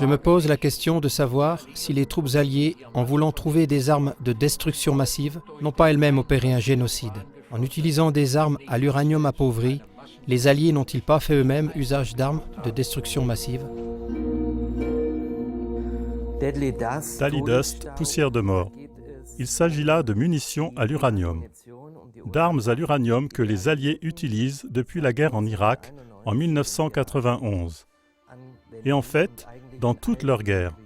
Je me pose la question de savoir si les troupes alliées, en voulant trouver des armes de destruction massive, n'ont pas elles-mêmes opéré un génocide. En utilisant des armes à l'uranium appauvri, les Alliés n'ont-ils pas fait eux-mêmes usage d'armes de destruction massive? Tally Dust, poussière de mort. Il s'agit là de munitions à l'uranium. D'armes à l'uranium que les Alliés utilisent depuis la guerre en Irak en 1991. Et en fait, dans toute leur guerre.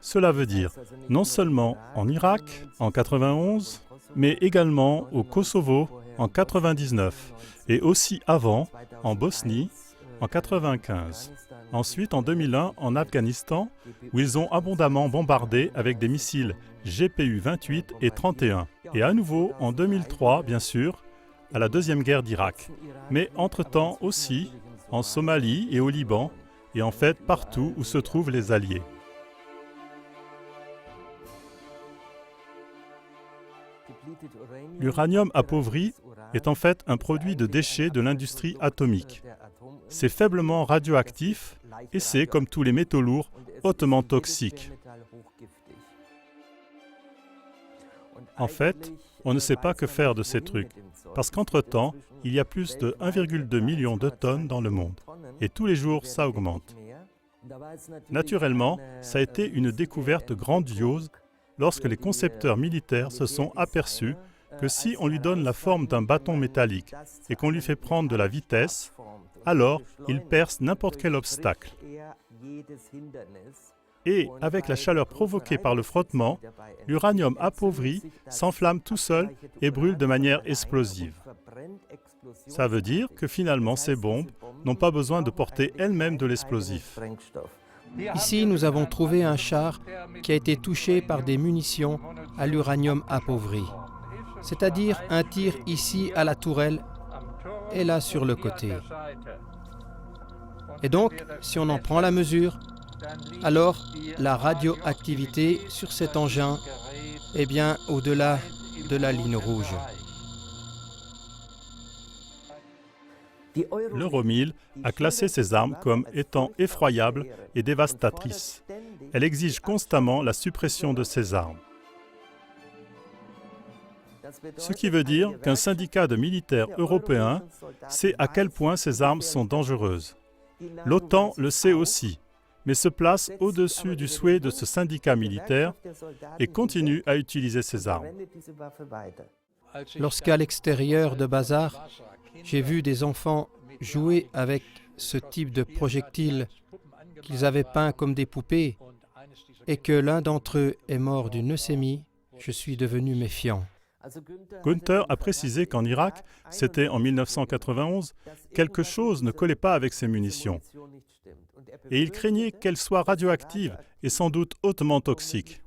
Cela veut dire non seulement en Irak en 91, mais également au Kosovo en 99 et aussi avant en Bosnie en 95. Ensuite en 2001 en Afghanistan où ils ont abondamment bombardé avec des missiles GPU-28 et 31. Et à nouveau en 2003 bien sûr à la deuxième guerre d'Irak. Mais entre-temps aussi en Somalie et au Liban et en fait partout où se trouvent les Alliés. L'uranium appauvri est en fait un produit de déchets de l'industrie atomique. C'est faiblement radioactif et c'est, comme tous les métaux lourds, hautement toxique. En fait, on ne sait pas que faire de ces trucs, parce qu'entre-temps, il y a plus de 1,2 million de tonnes dans le monde, et tous les jours, ça augmente. Naturellement, ça a été une découverte grandiose lorsque les concepteurs militaires se sont aperçus que si on lui donne la forme d'un bâton métallique et qu'on lui fait prendre de la vitesse, alors il perce n'importe quel obstacle. Et avec la chaleur provoquée par le frottement, l'uranium appauvri s'enflamme tout seul et brûle de manière explosive. Ça veut dire que finalement ces bombes n'ont pas besoin de porter elles-mêmes de l'explosif. Ici, nous avons trouvé un char qui a été touché par des munitions à l'uranium appauvri. C'est-à-dire un tir ici à la tourelle et là sur le côté. Et donc, si on en prend la mesure, alors la radioactivité sur cet engin est bien au-delà de la ligne rouge. L'Euromil a classé ces armes comme étant effroyables et dévastatrices. Elle exige constamment la suppression de ces armes. Ce qui veut dire qu'un syndicat de militaires européens sait à quel point ces armes sont dangereuses. L'OTAN le sait aussi, mais se place au-dessus du souhait de ce syndicat militaire et continue à utiliser ces armes. Lorsqu'à l'extérieur de Bazar, j'ai vu des enfants jouer avec ce type de projectiles qu'ils avaient peints comme des poupées et que l'un d'entre eux est mort d'une leucémie, je suis devenu méfiant. Günther a précisé qu'en Irak, c'était en 1991, quelque chose ne collait pas avec ces munitions. Et il craignait qu'elles soient radioactives et sans doute hautement toxiques.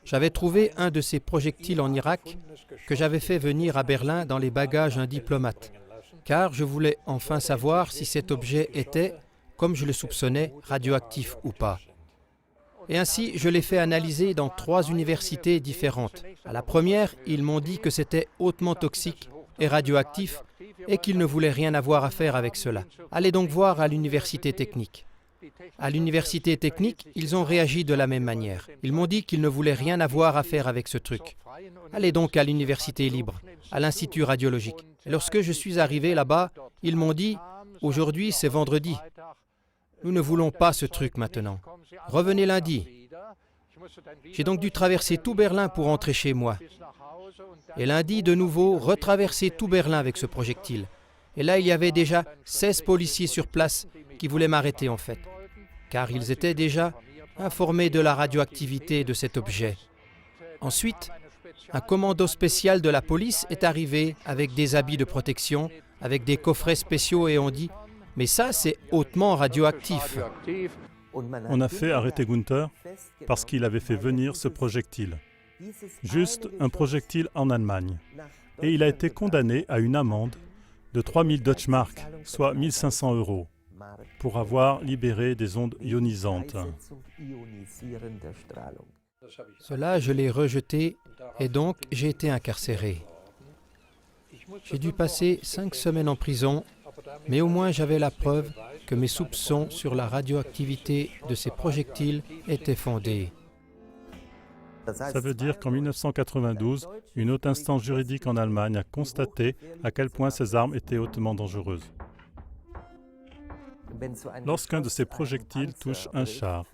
J'avais trouvé un de ces projectiles en Irak que j'avais fait venir à Berlin dans les bagages d'un diplomate, car je voulais enfin savoir si cet objet était, comme je le soupçonnais, radioactif ou pas. Et ainsi, je l'ai fait analyser dans 3 universités différentes. À la première, ils m'ont dit que c'était hautement toxique et radioactif et qu'ils ne voulaient rien avoir à faire avec cela. Allez donc voir à l'université technique. À l'université technique, ils ont réagi de la même manière. Ils m'ont dit qu'ils ne voulaient rien avoir à faire avec ce truc. Allez donc à l'université libre, à l'institut radiologique. Et lorsque je suis arrivé là-bas, ils m'ont dit « Aujourd'hui, c'est vendredi. Nous ne voulons pas ce truc maintenant. Revenez lundi. » J'ai donc dû traverser tout Berlin pour rentrer chez moi. Et lundi, de nouveau, retraverser tout Berlin avec ce projectile. Et là, il y avait déjà 16 policiers sur place qui voulaient m'arrêter en fait, car ils étaient déjà informés de la radioactivité de cet objet. Ensuite, un commando spécial de la police est arrivé avec des habits de protection, avec des coffrets spéciaux et on dit « Mais ça, c'est hautement radioactif. » On a fait arrêter Günther parce qu'il avait fait venir ce projectile. Juste un projectile en Allemagne. Et il a été condamné à une amende de 3000 Deutschmark, soit 1500 €, pour avoir libéré des ondes ionisantes. Cela, je l'ai rejeté et donc j'ai été incarcéré. J'ai dû passer 5 semaines en prison Mais au moins j'avais la preuve que mes soupçons sur la radioactivité de ces projectiles étaient fondés. Ça veut dire qu'en 1992, une haute instance juridique en Allemagne a constaté à quel point ces armes étaient hautement dangereuses. Lorsqu'un de ces projectiles touche un char,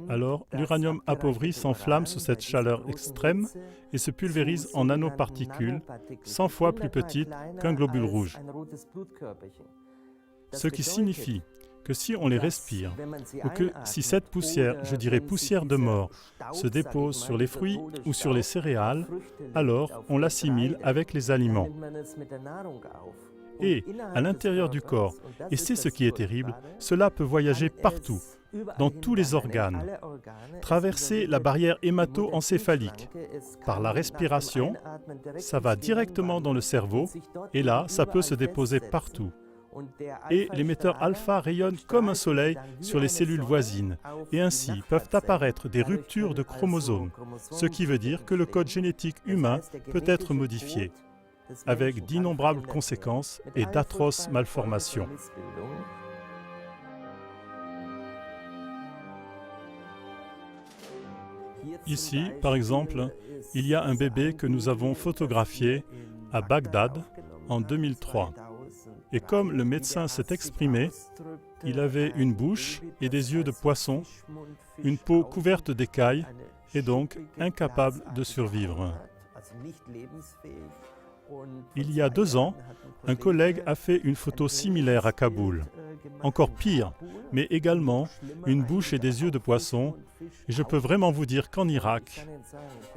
alors l'uranium appauvri s'enflamme sous cette chaleur extrême et se pulvérise en nanoparticules 100 fois plus petites qu'un globule rouge. Ce qui signifie que si on les respire, ou que si cette poussière, je dirais poussière de mort, se dépose sur les fruits ou sur les céréales, alors on l'assimile avec les aliments. Et à l'intérieur du corps, et c'est ce qui est terrible, cela peut voyager partout, dans tous les organes, traverser la barrière hémato-encéphalique. Par la respiration, ça va directement dans le cerveau, et là, ça peut se déposer partout. Et l'émetteur alpha rayonne comme un soleil sur les cellules voisines, et ainsi peuvent apparaître des ruptures de chromosomes, ce qui veut dire que le code génétique humain peut être modifié, avec d'innombrables conséquences et d'atroces malformations. Ici, par exemple, il y a un bébé que nous avons photographié à Bagdad en 2003. Et comme le médecin s'est exprimé, il avait une bouche et des yeux de poisson, une peau couverte d'écailles et donc incapable de survivre. Il y a 2 ans, un collègue a fait une photo similaire à Kaboul. Encore pire, mais également une bouche et des yeux de poisson. Et je peux vraiment vous dire qu'en Irak,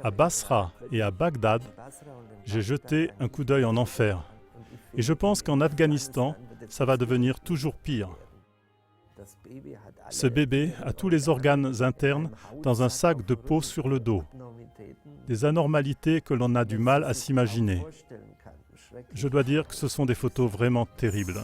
à Basra et à Bagdad, j'ai jeté un coup d'œil en enfer. Et je pense qu'en Afghanistan, ça va devenir toujours pire. Ce bébé a tous les organes internes dans un sac de peau sur le dos. Des anormalités que l'on a du mal à s'imaginer. Je dois dire que ce sont des photos vraiment terribles.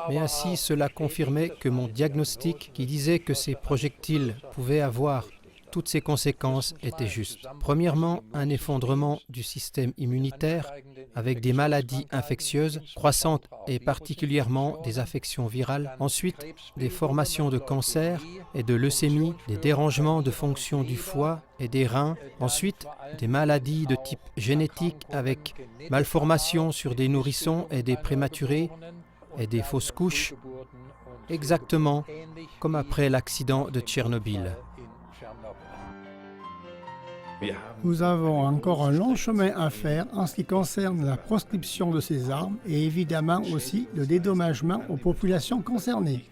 Mais ainsi, cela confirmait que mon diagnostic, qui disait que ces projectiles pouvaient avoir toutes ces conséquences, était juste. Premièrement, un effondrement du système immunitaire avec des maladies infectieuses croissantes et particulièrement des affections virales. Ensuite, des formations de cancer et de leucémie, des dérangements de fonction du foie et des reins. Ensuite, des maladies de type génétique avec malformations sur des nourrissons et des prématurés et des fausses couches, exactement comme après l'accident de Tchernobyl. Nous avons encore un long chemin à faire en ce qui concerne la proscription de ces armes et évidemment aussi le dédommagement aux populations concernées.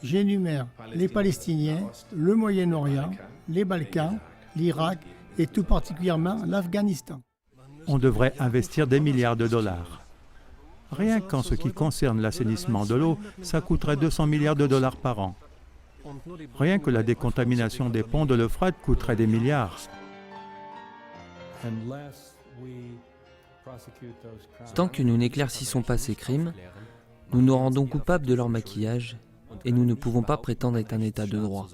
J'énumère les Palestiniens, le Moyen-Orient, les Balkans, l'Irak et tout particulièrement l'Afghanistan. On devrait investir des milliards de dollars. Rien qu'en ce qui concerne l'assainissement de l'eau, ça coûterait 200 milliards de dollars par an. Rien que la décontamination des ponts de l'Euphrate coûterait des milliards. Tant que nous n'éclaircissons pas ces crimes, nous nous rendons coupables de leur maquillage et nous ne pouvons pas prétendre être un État de droit.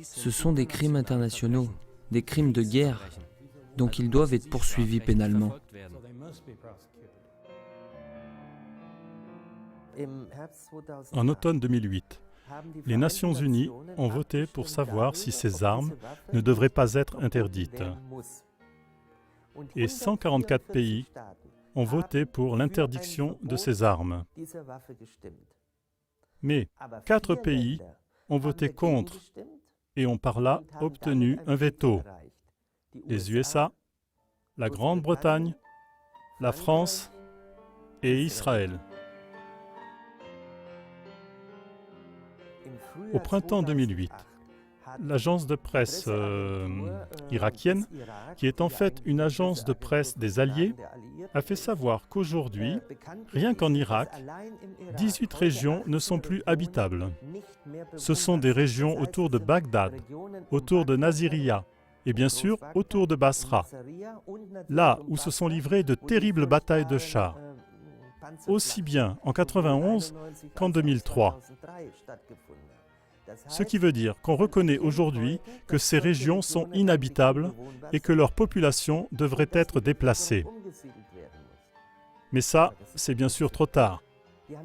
Ce sont des crimes internationaux, des crimes de guerre, donc ils doivent être poursuivis pénalement. En automne 2008, les Nations Unies ont voté pour savoir si ces armes ne devraient pas être interdites. Et 144 pays ont voté pour l'interdiction de ces armes. Mais 4 pays ont voté contre et ont par là obtenu un veto. Les USA, la Grande-Bretagne, la France et Israël. Au printemps 2008, l'agence de presse irakienne, qui est en fait une agence de presse des Alliés, a fait savoir qu'aujourd'hui, rien qu'en Irak, 18 régions ne sont plus habitables. Ce sont des régions autour de Bagdad, autour de Nasiriyah et bien sûr autour de Basra, là où se sont livrées de terribles batailles de chars, aussi bien en 1991 qu'en 2003. Ce qui veut dire qu'on reconnaît aujourd'hui que ces régions sont inhabitables et que leur population devrait être déplacée. Mais ça, c'est bien sûr trop tard,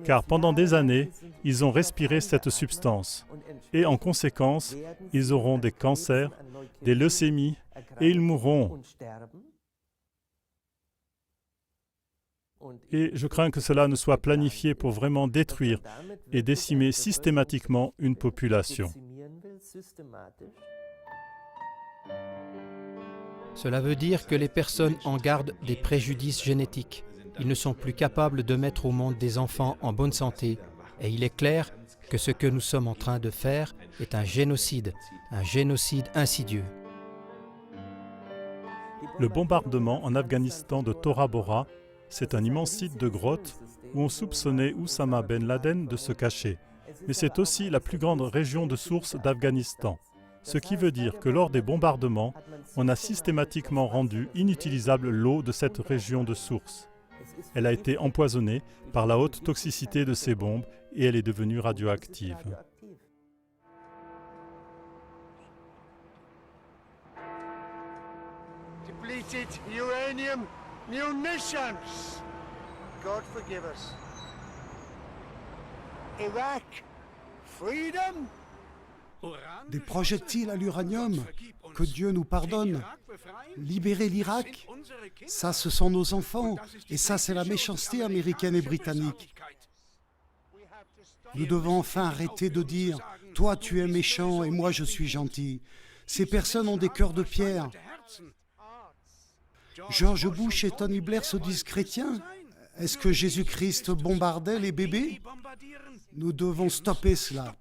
car pendant des années, ils ont respiré cette substance. Et en conséquence, ils auront des cancers, des leucémies, et ils mourront. Et je crains que cela ne soit planifié pour vraiment détruire et décimer systématiquement une population. Cela veut dire que les personnes en gardent des préjudices génétiques. Ils ne sont plus capables de mettre au monde des enfants en bonne santé. Et il est clair que ce que nous sommes en train de faire est un génocide insidieux. Le bombardement en Afghanistan de Tora Bora, c'est un immense site de grottes où on soupçonnait Oussama Ben Laden de se cacher. Mais c'est aussi la plus grande région de source d'Afghanistan. Ce qui veut dire que lors des bombardements, on a systématiquement rendu inutilisable l'eau de cette région de source. Elle a été empoisonnée par la haute toxicité de ces bombes et elle est devenue radioactive. Depleted uranium munitions. God forgive us. Iraq, freedom. Des projectiles à l'uranium, que Dieu nous pardonne. Libérer l'Irak, ça ce sont nos enfants, et ça c'est la méchanceté américaine et britannique. Nous devons enfin arrêter de dire « toi tu es méchant et moi je suis gentil ». Ces personnes ont des cœurs de pierre. George Bush et Tony Blair se disent chrétiens. Est-ce que Jésus-Christ bombardait les bébés? Nous devons stopper cela.